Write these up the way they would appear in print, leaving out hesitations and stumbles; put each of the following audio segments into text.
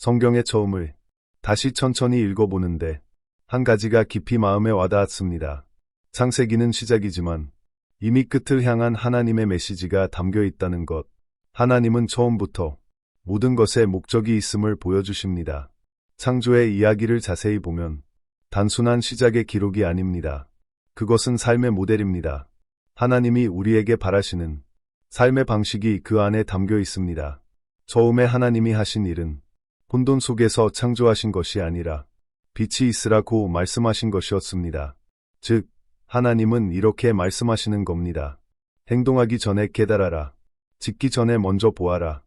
성경의 처음을 다시 천천히 읽어보는데 한 가지가 깊이 마음에 와닿았습니다. 창세기는 시작이지만 이미 끝을 향한 하나님의 메시지가 담겨 있다는 것. 하나님은 처음부터 모든 것에 목적이 있음을 보여주십니다. 창조의 이야기를 자세히 보면 단순한 시작의 기록이 아닙니다. 그것은 삶의 모델입니다. 하나님이 우리에게 바라시는 삶의 방식이 그 안에 담겨 있습니다. 처음에 하나님이 하신 일은 혼돈 속에서 창조하신 것이 아니라 빛이 있으라고 말씀하신 것이었습니다. 즉, 하나님은 이렇게 말씀하시는 겁니다. 행동하기 전에 깨달아라. 짓기 전에 먼저 보아라.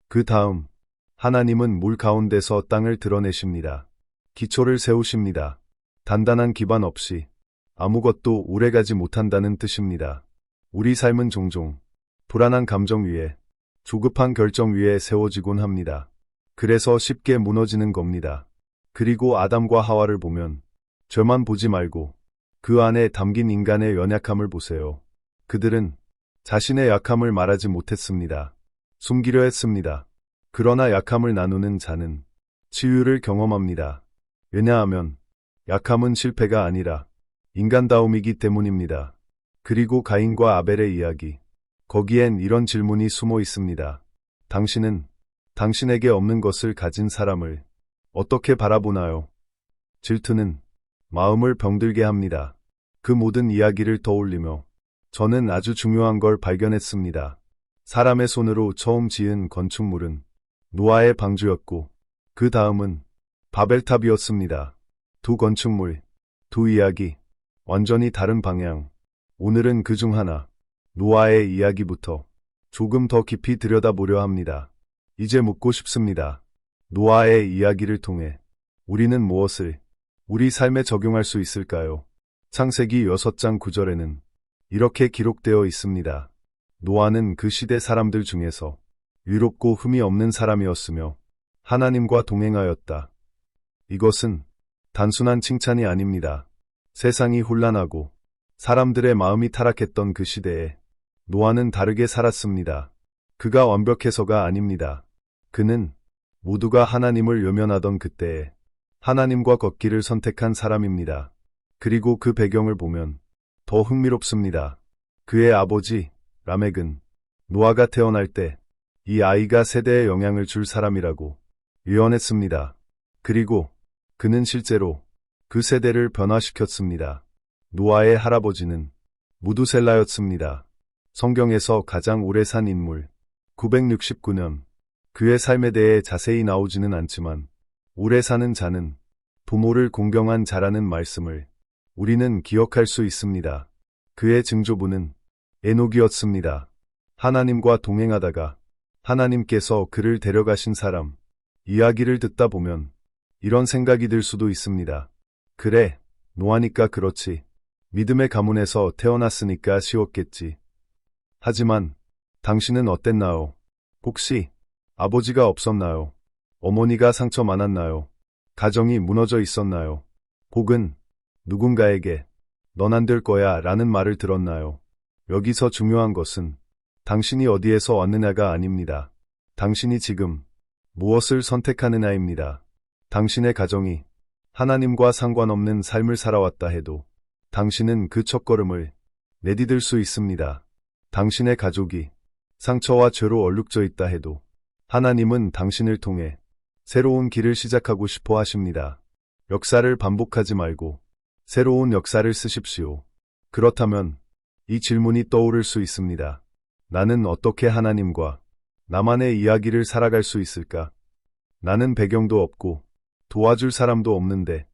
그 다음, 하나님은 물 가운데서 땅을 드러내십니다. 기초를 세우십니다. 단단한 기반 없이 아무것도 오래가지 못한다는 뜻입니다. 우리 삶은 종종 불안한 감정 위에, 조급한 결정 위에 세워지곤 합니다. 그래서 쉽게 무너지는 겁니다. 그리고 아담과 하와를 보면 죄만 보지 말고 그 안에 담긴 인간의 연약함을 보세요. 그들은 자신의 약함을 말하지 못했습니다. 숨기려 했습니다. 그러나 약함을 나누는 자는 치유를 경험합니다. 왜냐하면 약함은 실패가 아니라 인간다움이기 때문입니다. 그리고 가인과 아벨의 이야기. 거기엔 이런 질문이 숨어 있습니다. 당신은 당신에게 없는 것을 가진 사람을 어떻게 바라보나요? 질투는 마음을 병들게 합니다. 그 모든 이야기를 떠올리며 저는 아주 중요한 걸 발견했습니다. 사람의 손으로 처음 지은 건축물은 노아의 방주였고 그 다음은 바벨탑이었습니다. 두 건축물, 두 이야기, 완전히 다른 방향. 오늘은 그중 하나, 노아의 이야기부터 조금 더 깊이 들여다보려 합니다. 이제 묻고 싶습니다. 노아의 이야기를 통해 우리는 무엇을 우리 삶에 적용할 수 있을까요? 창세기 6장 9절에는 이렇게 기록되어 있습니다. 노아는 그 시대 사람들 중에서 유롭고 흠이 없는 사람이었으며 하나님과 동행하였다. 이것은 단순한 칭찬이 아닙니다. 세상이 혼란하고 사람들의 마음이 타락했던 그 시대에 노아는 다르게 살았습니다. 그가 완벽해서가 아닙니다. 그는 모두가 하나님을 외면하던 그때에 하나님과 걷기를 선택한 사람입니다. 그리고 그 배경을 보면 더 흥미롭습니다. 그의 아버지 라멕은 노아가 태어날 때 이 아이가 세대에 영향을 줄 사람이라고 예언했습니다. 그리고 그는 실제로 그 세대를 변화시켰습니다. 노아의 할아버지는 무두셀라였습니다. 성경에서 가장 오래 산 인물, 969년. 그의 삶에 대해 자세히 나오지는 않지만 오래 사는 자는 부모를 공경한 자라는 말씀을 우리는 기억할 수 있습니다. 그의 증조부는 에녹이었습니다. 하나님과 동행하다가 하나님께서 그를 데려가신 사람. 이야기를 듣다 보면 이런 생각이 들 수도 있습니다. 그래, 노아니까 그렇지. 믿음의 가문에서 태어났으니까 쉬웠겠지. 하지만 당신은 어땠나요? 혹시 아버지가 없었나요? 어머니가 상처 많았나요? 가정이 무너져 있었나요? 혹은 누군가에게 넌 안 될 거야 라는 말을 들었나요? 여기서 중요한 것은 당신이 어디에서 왔느냐가 아닙니다. 당신이 지금 무엇을 선택하느냐입니다. 당신의 가정이 하나님과 상관없는 삶을 살아왔다 해도 당신은 그 첫걸음을 내디딜 수 있습니다. 당신의 가족이 상처와 죄로 얼룩져 있다 해도 하나님은 당신을 통해 새로운 길을 시작하고 싶어 하십니다. 역사를 반복하지 말고 새로운 역사를 쓰십시오. 그렇다면 이 질문이 떠오를 수 있습니다. 나는 어떻게 하나님과 나만의 이야기를 살아갈 수 있을까? 나는 배경도 없고 도와줄 사람도 없는데.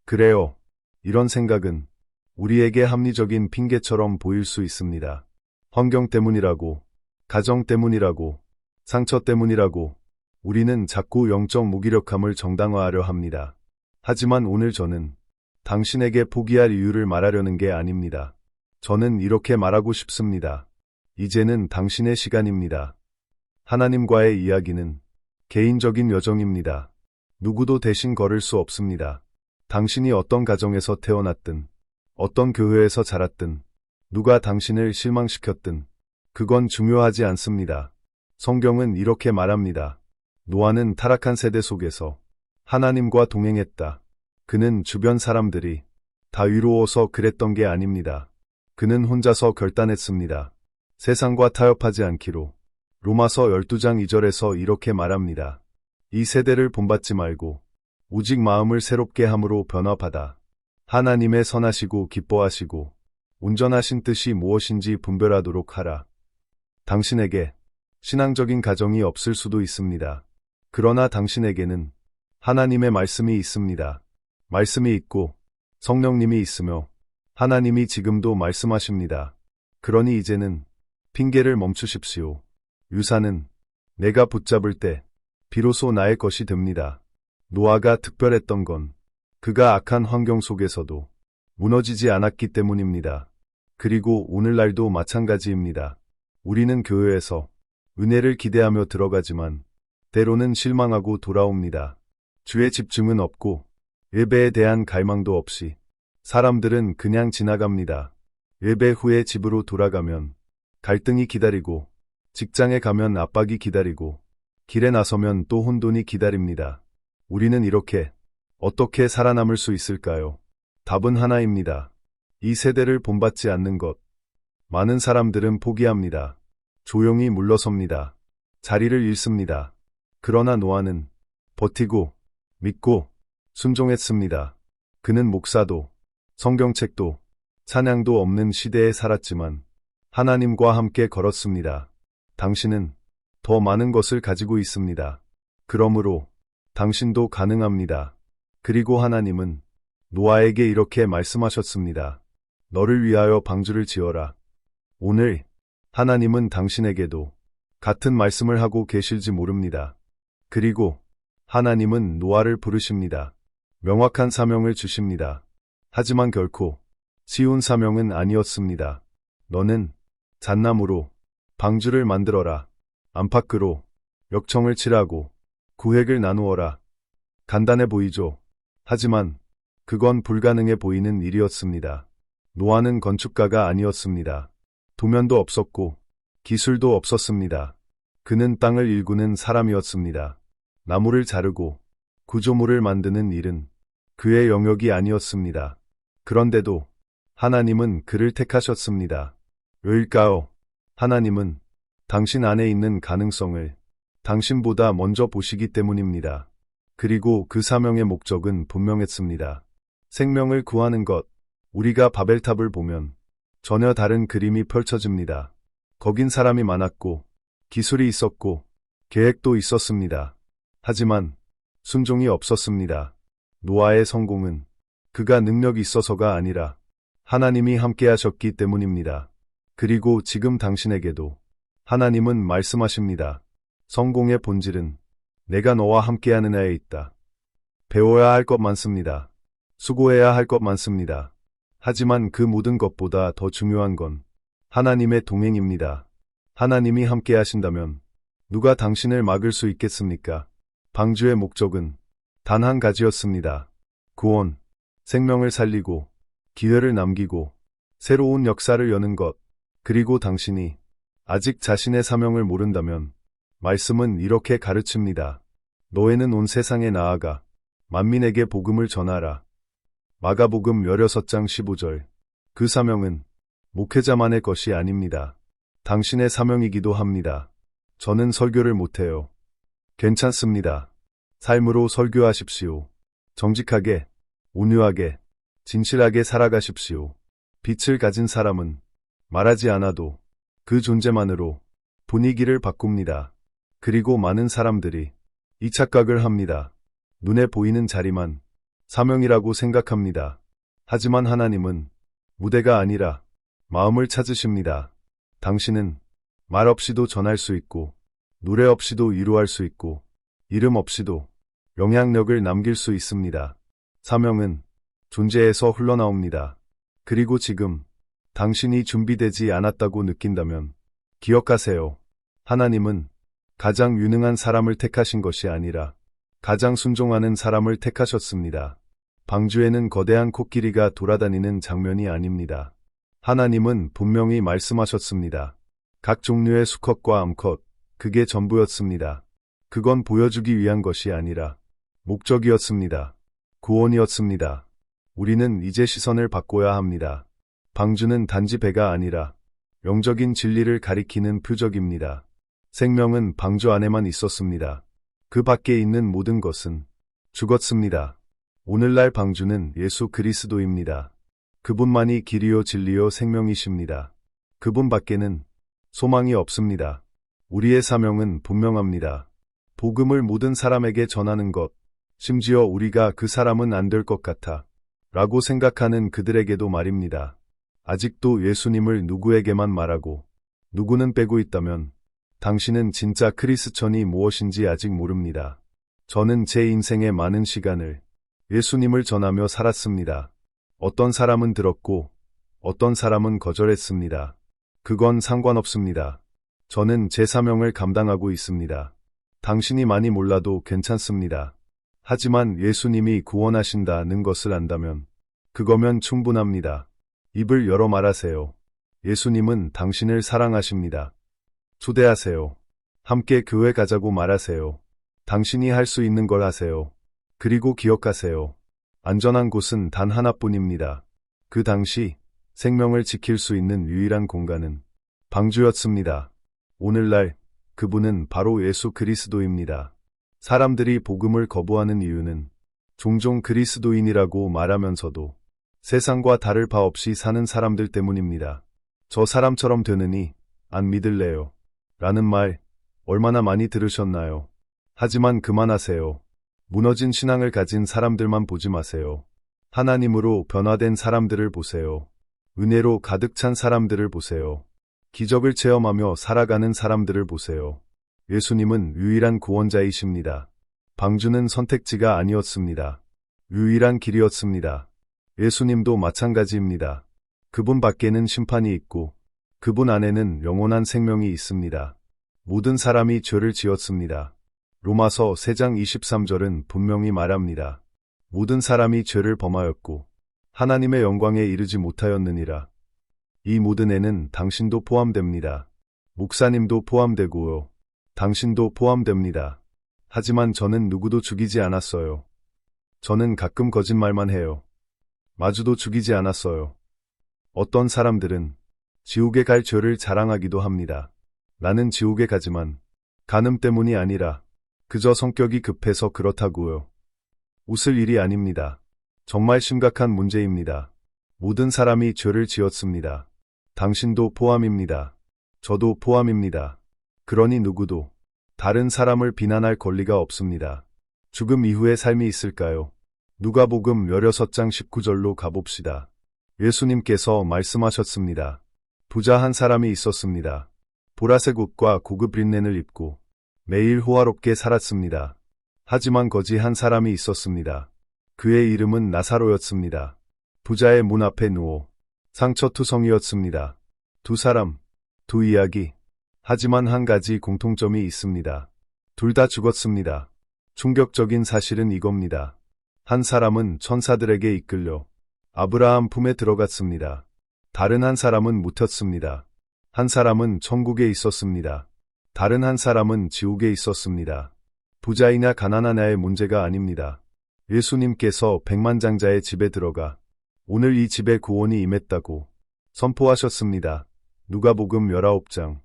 그래요. 이런 생각은 우리에게 합리적인 핑계처럼 보일 수 있습니다. 환경 때문이라고, 가정 때문이라고, 상처 때문이라고 우리는 자꾸 영적 무기력함을 정당화하려 합니다. 하지만 오늘 저는 당신에게 포기할 이유를 말하려는 게 아닙니다. 저는 이렇게 말하고 싶습니다. 이제는 당신의 시간입니다. 하나님과의 이야기는 개인적인 여정입니다. 누구도 대신 걸을 수 없습니다. 당신이 어떤 가정에서 태어났든, 어떤 교회에서 자랐든, 누가 당신을 실망시켰든, 그건 중요하지 않습니다. 성경은 이렇게 말합니다. 노아는 타락한 세대 속에서 하나님과 동행했다. 그는 주변 사람들이 다 위로워서 그랬던 게 아닙니다. 그는 혼자서 결단했습니다. 세상과 타협하지 않기로. 로마서 12장 2절에서 이렇게 말합니다. 이 세대를 본받지 말고 오직 마음을 새롭게 함으로 변화받아 하나님의 선하시고 기뻐하시고 온전하신 뜻이 무엇인지 분별하도록 하라. 당신에게 신앙적인 가정이 없을 수도 있습니다. 그러나 당신에게는 하나님의 말씀이 있습니다. 말씀이 있고 성령님이 있으며 하나님이 지금도 말씀하십니다. 그러니 이제는 핑계를 멈추십시오. 유산은 내가 붙잡을 때 비로소 나의 것이 됩니다. 노아가 특별했던 건 그가 악한 환경 속에서도 무너지지 않았기 때문입니다. 그리고 오늘날도 마찬가지입니다. 우리는 교회에서 은혜를 기대하며 들어가지만 때로는 실망하고 돌아옵니다. 주의 집중은 없고 예배에 대한 갈망도 없이 사람들은 그냥 지나갑니다. 예배 후에 집으로 돌아가면 갈등이 기다리고 직장에 가면 압박이 기다리고 길에 나서면 또 혼돈이 기다립니다. 우리는 이렇게 어떻게 살아남을 수 있을까요? 답은 하나입니다. 이 세대를 본받지 않는 것. 많은 사람들은 포기합니다. 조용히 물러섭니다. 자리를 잃습니다. 그러나 노아는 버티고 믿고 순종했습니다. 그는 목사도 성경책도 찬양도 없는 시대에 살았지만 하나님과 함께 걸었습니다. 당신은 더 많은 것을 가지고 있습니다. 그러므로 당신도 가능합니다. 그리고 하나님은 노아에게 이렇게 말씀하셨습니다. 너를 위하여 방주를 지어라. 오늘 하나님은 당신에게도 같은 말씀을 하고 계실지 모릅니다. 그리고 하나님은 노아를 부르십니다. 명확한 사명을 주십니다. 하지만 결코 쉬운 사명은 아니었습니다. 너는 잣나무로 방주를 만들어라. 안팎으로 역청을 칠하고 구획을 나누어라. 간단해 보이죠? 하지만 그건 불가능해 보이는 일이었습니다. 노아는 건축가가 아니었습니다. 도면도 없었고 기술도 없었습니다. 그는 땅을 일구는 사람이었습니다. 나무를 자르고 구조물을 만드는 일은 그의 영역이 아니었습니다. 그런데도 하나님은 그를 택하셨습니다. 왜일까요? 하나님은 당신 안에 있는 가능성을 당신보다 먼저 보시기 때문입니다. 그리고 그 사명의 목적은 분명했습니다. 생명을 구하는 것. 우리가 바벨탑을 보면 전혀 다른 그림이 펼쳐집니다. 거긴 사람이 많았고 기술이 있었고 계획도 있었습니다. 하지만 순종이 없었습니다. 노아의 성공은 그가 능력이 있어서가 아니라 하나님이 함께하셨기 때문입니다. 그리고 지금 당신에게도 하나님은 말씀하십니다. 성공의 본질은 내가 너와 함께하느냐에 있다. 배워야 할 것 많습니다. 수고해야 할 것 많습니다. 하지만 그 모든 것보다 더 중요한 건 하나님의 동행입니다. 하나님이 함께 하신다면 누가 당신을 막을 수 있겠습니까? 방주의 목적은 단 한 가지였습니다. 구원, 생명을 살리고 기회를 남기고 새로운 역사를 여는 것. 그리고 당신이 아직 자신의 사명을 모른다면 말씀은 이렇게 가르칩니다. 너희는 온 세상에 나아가 만민에게 복음을 전하라. 마가복음 16장 15절. 그 사명은 목회자만의 것이 아닙니다. 당신의 사명이기도 합니다. 저는 설교를 못해요. 괜찮습니다. 삶으로 설교하십시오. 정직하게, 온유하게, 진실하게 살아가십시오. 빛을 가진 사람은 말하지 않아도 그 존재만으로 분위기를 바꿉니다. 그리고 많은 사람들이 이 착각을 합니다. 눈에 보이는 자리만 사명이라고 생각합니다. 하지만 하나님은 무대가 아니라 마음을 찾으십니다. 당신은 말 없이도 전할 수 있고 노래 없이도 위로할 수 있고 이름 없이도 영향력을 남길 수 있습니다. 사명은 존재에서 흘러나옵니다. 그리고 지금 당신이 준비되지 않았다고 느낀다면 기억하세요. 하나님은 가장 유능한 사람을 택하신 것이 아니라 가장 순종하는 사람을 택하셨습니다. 방주에는 거대한 코끼리가 돌아다니는 장면이 아닙니다. 하나님은 분명히 말씀하셨습니다. 각 종류의 수컷과 암컷, 그게 전부였습니다. 그건 보여주기 위한 것이 아니라 목적이었습니다. 구원이었습니다. 우리는 이제 시선을 바꿔야 합니다. 방주는 단지 배가 아니라 영적인 진리를 가리키는 표적입니다. 생명은 방주 안에만 있었습니다. 그 밖에 있는 모든 것은 죽었습니다. 오늘날 방주는 예수 그리스도입니다. 그분만이 길이요 진리요 생명이십니다. 그분 밖에는 소망이 없습니다. 우리의 사명은 분명합니다. 복음을 모든 사람에게 전하는 것, 심지어 우리가 그 사람은 안 될 것 같아 라고 생각하는 그들에게도 말입니다. 아직도 예수님을 누구에게만 말하고 누구는 빼고 있다면 당신은 진짜 크리스천이 무엇인지 아직 모릅니다. 저는 제 인생의 많은 시간을 예수님을 전하며 살았습니다. 어떤 사람은 들었고 어떤 사람은 거절했습니다. 그건 상관없습니다. 저는 제 사명을 감당하고 있습니다. 당신이 많이 몰라도 괜찮습니다. 하지만 예수님이 구원하신다는 것을 안다면 그거면 충분합니다. 입을 열어 말하세요. 예수님은 당신을 사랑하십니다. 초대하세요. 함께 교회 가자고 말하세요. 당신이 할 수 있는 걸 하세요. 그리고 기억하세요. 안전한 곳은 단 하나뿐입니다. 그 당시 생명을 지킬 수 있는 유일한 공간은 방주였습니다. 오늘날 그분은 바로 예수 그리스도입니다. 사람들이 복음을 거부하는 이유는 종종 그리스도인이라고 말하면서도 세상과 다를 바 없이 사는 사람들 때문입니다. 저 사람처럼 되느니 안 믿을래요. 라는 말 얼마나 많이 들으셨나요? 하지만 그만하세요. 무너진 신앙을 가진 사람들만 보지 마세요. 하나님으로 변화된 사람들을 보세요. 은혜로 가득 찬 사람들을 보세요. 기적을 체험하며 살아가는 사람들을 보세요. 예수님은 유일한 구원자이십니다. 방주는 선택지가 아니었습니다. 유일한 길이었습니다. 예수님도 마찬가지입니다. 그분 밖에는 심판이 있고 그분 안에는 영원한 생명이 있습니다. 모든 사람이 죄를 지었습니다. 로마서 3장 23절은 분명히 말합니다. 모든 사람이 죄를 범하였고 하나님의 영광에 이르지 못하였느니라. 이 모든 애는 당신도 포함됩니다. 목사님도 포함되고요. 당신도 포함됩니다. 하지만 저는 누구도 죽이지 않았어요. 저는 가끔 거짓말만 해요. 마주도 죽이지 않았어요. 어떤 사람들은 지옥에 갈 죄를 자랑하기도 합니다. 나는 지옥에 가지만 간음 때문이 아니라 그저 성격이 급해서 그렇다고요. 웃을 일이 아닙니다. 정말 심각한 문제입니다. 모든 사람이 죄를 지었습니다. 당신도 포함입니다. 저도 포함입니다. 그러니 누구도 다른 사람을 비난할 권리가 없습니다. 죽음 이후의 삶이 있을까요? 누가복음 16장 19절로 가봅시다. 예수님께서 말씀하셨습니다. 부자 한 사람이 있었습니다. 보라색 옷과 고급 린넨을 입고 매일 호화롭게 살았습니다. 하지만 거지 한 사람이 있었습니다. 그의 이름은 나사로였습니다. 부자의 문 앞에 누워 상처투성이었습니다. 두 사람, 두 이야기. 하지만 한 가지 공통점이 있습니다. 둘 다 죽었습니다. 충격적인 사실은 이겁니다. 한 사람은 천사들에게 이끌려 아브라함 품에 들어갔습니다. 다른 한 사람은 묻혔습니다. 한 사람은 천국에 있었습니다. 다른 한 사람은 지옥에 있었습니다. 부자이나 가난하냐의 문제가 아닙니다. 예수님께서 백만장자의 집에 들어가 오늘 이 집에 구원이 임했다고 선포하셨습니다. 누가복음 19장.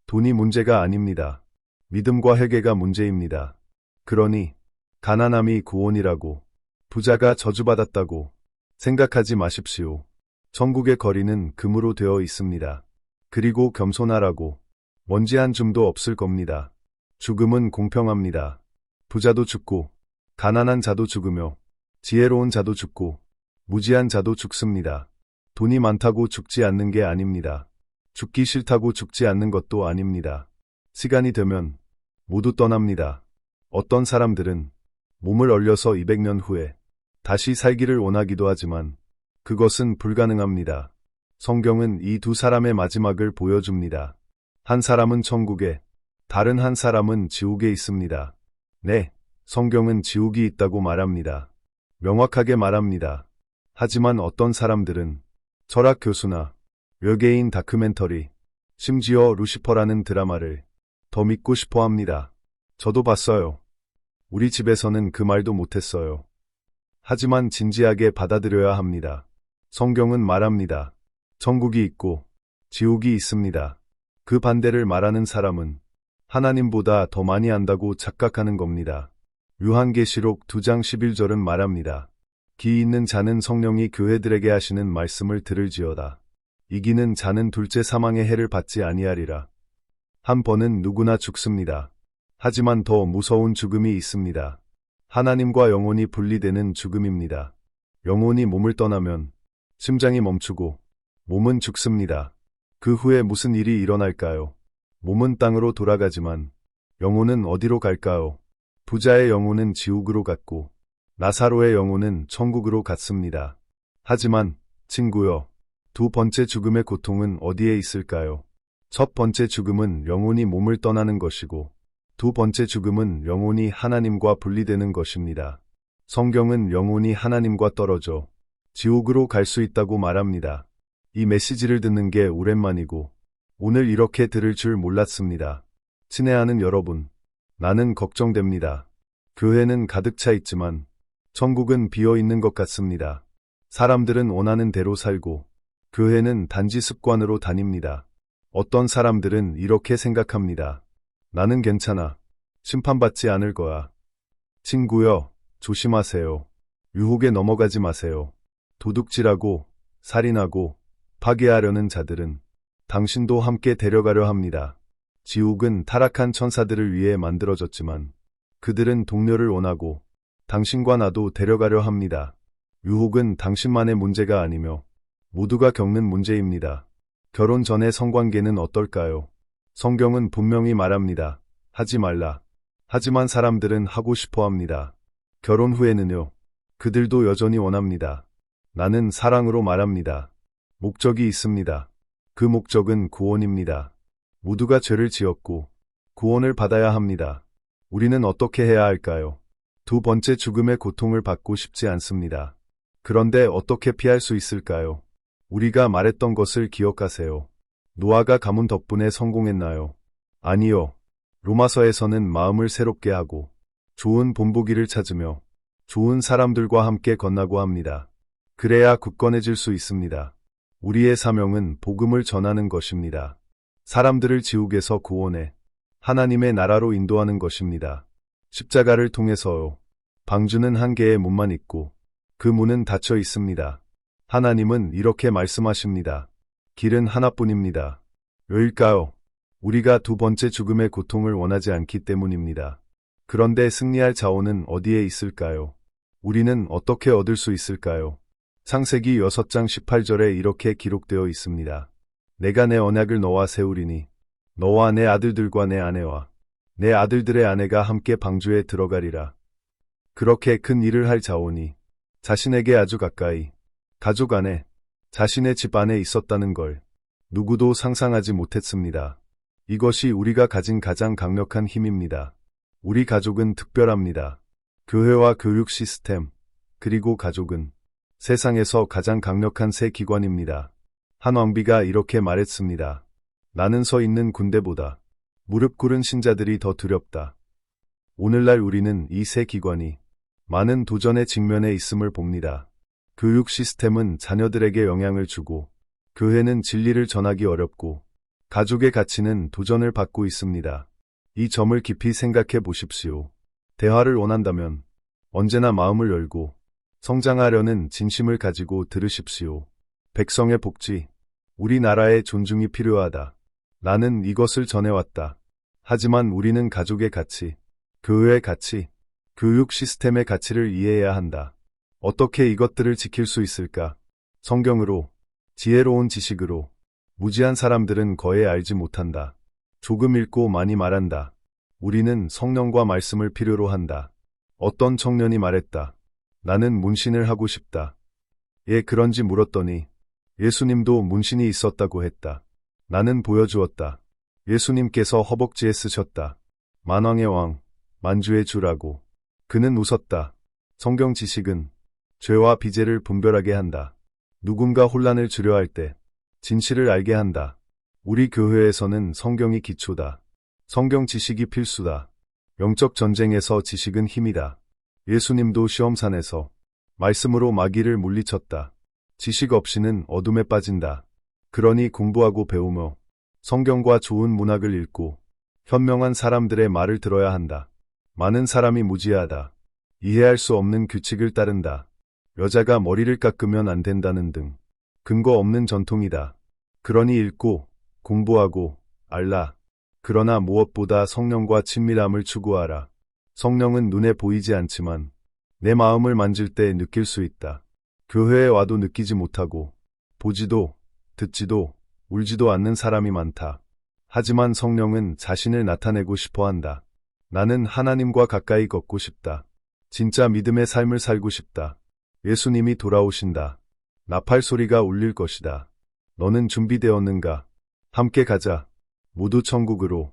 돈이 문제가 아닙니다. 믿음과 회개가 문제입니다. 그러니 가난함이 구원이라고, 부자가 저주받았다고 생각하지 마십시오. 천국의 거리는 금으로 되어 있습니다. 그리고 겸손하라고 먼지 한 줌도 없을 겁니다. 죽음은 공평합니다. 부자도 죽고 가난한 자도 죽으며 지혜로운 자도 죽고 무지한 자도 죽습니다. 돈이 많다고 죽지 않는 게 아닙니다. 죽기 싫다고 죽지 않는 것도 아닙니다. 시간이 되면 모두 떠납니다. 어떤 사람들은 몸을 얼려서 200년 후에 다시 살기를 원하기도 하지만 그것은 불가능합니다. 성경은 이 두 사람의 마지막을 보여줍니다. 한 사람은 천국에, 다른 한 사람은 지옥에 있습니다. 네, 성경은 지옥이 있다고 말합니다. 명확하게 말합니다. 하지만 어떤 사람들은 철학 교수나 외계인 다큐멘터리, 심지어 루시퍼라는 드라마를 더 믿고 싶어 합니다. 저도 봤어요. 우리 집에서는 그 말도 못했어요. 하지만 진지하게 받아들여야 합니다. 성경은 말합니다. 천국이 있고 지옥이 있습니다. 그 반대를 말하는 사람은 하나님보다 더 많이 안다고 착각하는 겁니다. 요한계시록 2장 11절은 말합니다. 기 있는 자는 성령이 교회들에게 하시는 말씀을 들을지어다. 이기는 자는 둘째 사망의 해를 받지 아니하리라. 한 번은 누구나 죽습니다. 하지만 더 무서운 죽음이 있습니다. 하나님과 영혼이 분리되는 죽음입니다. 영혼이 몸을 떠나면 심장이 멈추고 몸은 죽습니다. 그 후에 무슨 일이 일어날까요? 몸은 땅으로 돌아가지만 영혼은 어디로 갈까요? 부자의 영혼은 지옥으로 갔고 나사로의 영혼은 천국으로 갔습니다. 하지만 친구여, 두 번째 죽음의 고통은 어디에 있을까요? 첫 번째 죽음은 영혼이 몸을 떠나는 것이고 두 번째 죽음은 영혼이 하나님과 분리되는 것입니다. 성경은 영혼이 하나님과 떨어져 지옥으로 갈 수 있다고 말합니다. 이 메시지를 듣는 게 오랜만이고 오늘 이렇게 들을 줄 몰랐습니다. 친애하는 여러분, 나는 걱정됩니다. 교회는 가득 차 있지만 천국은 비어 있는 것 같습니다. 사람들은 원하는 대로 살고 교회는 단지 습관으로 다닙니다. 어떤 사람들은 이렇게 생각합니다. 나는 괜찮아. 심판받지 않을 거야. 친구여, 조심하세요. 유혹에 넘어가지 마세요. 도둑질하고 살인하고 파괴하려는 자들은 당신도 함께 데려가려 합니다. 지옥은 타락한 천사들을 위해 만들어졌지만 그들은 동료를 원하고 당신과 나도 데려가려 합니다. 유혹은 당신만의 문제가 아니며 모두가 겪는 문제입니다. 결혼 전의 성관계는 어떨까요? 성경은 분명히 말합니다. 하지 말라. 하지만 사람들은 하고 싶어 합니다. 결혼 후에는요. 그들도 여전히 원합니다. 나는 사랑으로 말합니다. 목적이 있습니다. 그 목적은 구원입니다. 모두가 죄를 지었고 구원을 받아야 합니다. 우리는 어떻게 해야 할까요? 두 번째 죽음의 고통을 받고 싶지 않습니다. 그런데 어떻게 피할 수 있을까요? 우리가 말했던 것을 기억하세요. 노아가 가문 덕분에 성공했나요? 아니요. 로마서에서는 마음을 새롭게 하고 좋은 본보기를 찾으며 좋은 사람들과 함께 건나고 합니다. 그래야 굳건해질 수 있습니다. 우리의 사명은 복음을 전하는 것입니다. 사람들을 지옥에서 구원해 하나님의 나라로 인도하는 것입니다. 십자가를 통해서요. 방주는 한 개의 문만 있고 그 문은 닫혀 있습니다. 하나님은 이렇게 말씀하십니다. 길은 하나뿐입니다. 왜일까요? 우리가 두 번째 죽음의 고통을 원하지 않기 때문입니다. 그런데 승리할 자원은 어디에 있을까요? 우리는 어떻게 얻을 수 있을까요? 창세기 6장 18절에 이렇게 기록되어 있습니다. 내가 내 언약을 너와 세우리니 너와 내 아들들과 내 아내와 내 아들들의 아내가 함께 방주에 들어가리라. 그렇게 큰 일을 할 자원이 자신에게 아주 가까이 가족 안에 자신의 집 안에 있었다는 걸 누구도 상상하지 못했습니다. 이것이 우리가 가진 가장 강력한 힘입니다. 우리 가족은 특별합니다. 교회와 교육 시스템, 그리고 가족은 세상에서 가장 강력한 세 기관입니다. 한 왕비가 이렇게 말했습니다. 나는 서 있는 군대보다 무릎 꿇은 신자들이 더 두렵다. 오늘날 우리는 이 세 기관이 많은 도전에 직면해 있음을 봅니다. 교육 시스템은 자녀들에게 영향을 주고 교회는 진리를 전하기 어렵고 가족의 가치는 도전을 받고 있습니다. 이 점을 깊이 생각해 보십시오. 대화를 원한다면 언제나 마음을 열고 성장하려는 진심을 가지고 들으십시오. 백성의 복지, 우리나라의 존중이 필요하다. 나는 이것을 전해왔다. 하지만 우리는 가족의 가치, 교회의 가치, 교육 시스템의 가치를 이해해야 한다. 어떻게 이것들을 지킬 수 있을까? 성경으로, 지혜로운 지식으로. 무지한 사람들은 거의 알지 못한다. 조금 읽고 많이 말한다. 우리는 성령과 말씀을 필요로 한다. 어떤 청년이 말했다. 나는 문신을 하고 싶다. 예, 그런지 물었더니 예수님도 문신이 있었다고 했다. 나는 보여주었다. 예수님께서 허벅지에 쓰셨다. 만왕의 왕, 만주의 주라고. 그는 웃었다. 성경 지식은 죄와 비죄를 분별하게 한다. 누군가 혼란을 주려 할 때 진실을 알게 한다. 우리 교회에서는 성경이 기초다. 성경 지식이 필수다. 영적 전쟁에서 지식은 힘이다. 예수님도 시험산에서 말씀으로 마귀를 물리쳤다. 지식 없이는 어둠에 빠진다. 그러니 공부하고 배우며 성경과 좋은 문학을 읽고 현명한 사람들의 말을 들어야 한다. 많은 사람이 무지하다. 이해할 수 없는 규칙을 따른다. 여자가 머리를 깎으면 안 된다는 등 근거 없는 전통이다. 그러니 읽고 공부하고 알라. 그러나 무엇보다 성령과 친밀함을 추구하라. 성령은 눈에 보이지 않지만 내 마음을 만질 때 느낄 수 있다. 교회에 와도 느끼지 못하고 보지도 듣지도 울지도 않는 사람이 많다. 하지만 성령은 자신을 나타내고 싶어 한다. 나는 하나님과 가까이 걷고 싶다. 진짜 믿음의 삶을 살고 싶다. 예수님이 돌아오신다. 나팔 소리가 울릴 것이다. 너는 준비되었는가? 함께 가자. 모두 천국으로.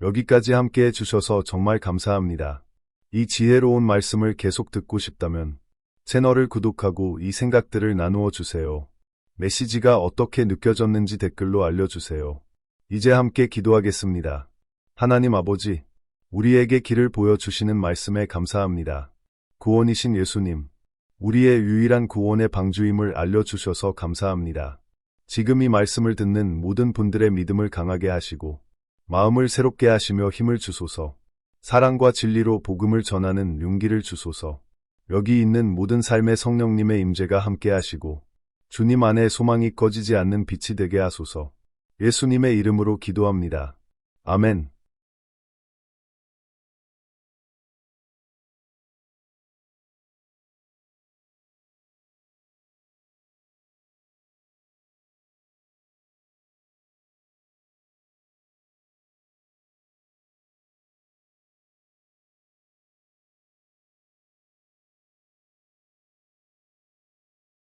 여기까지 함께 해주셔서 정말 감사합니다. 이 지혜로운 말씀을 계속 듣고 싶다면 채널을 구독하고 이 생각들을 나누어 주세요. 메시지가 어떻게 느껴졌는지 댓글로 알려주세요. 이제 함께 기도하겠습니다. 하나님 아버지, 우리에게 길을 보여주시는 말씀에 감사합니다. 구원이신 예수님, 우리의 유일한 구원의 방주임을 알려주셔서 감사합니다. 지금 이 말씀을 듣는 모든 분들의 믿음을 강하게 하시고 마음을 새롭게 하시며 힘을 주소서. 사랑과 진리로 복음을 전하는 용기를 주소서. 여기 있는 모든 삶의 성령님의 임재가 함께 하시고 주님 안에 소망이 꺼지지 않는 빛이 되게 하소서. 예수님의 이름으로 기도합니다. 아멘.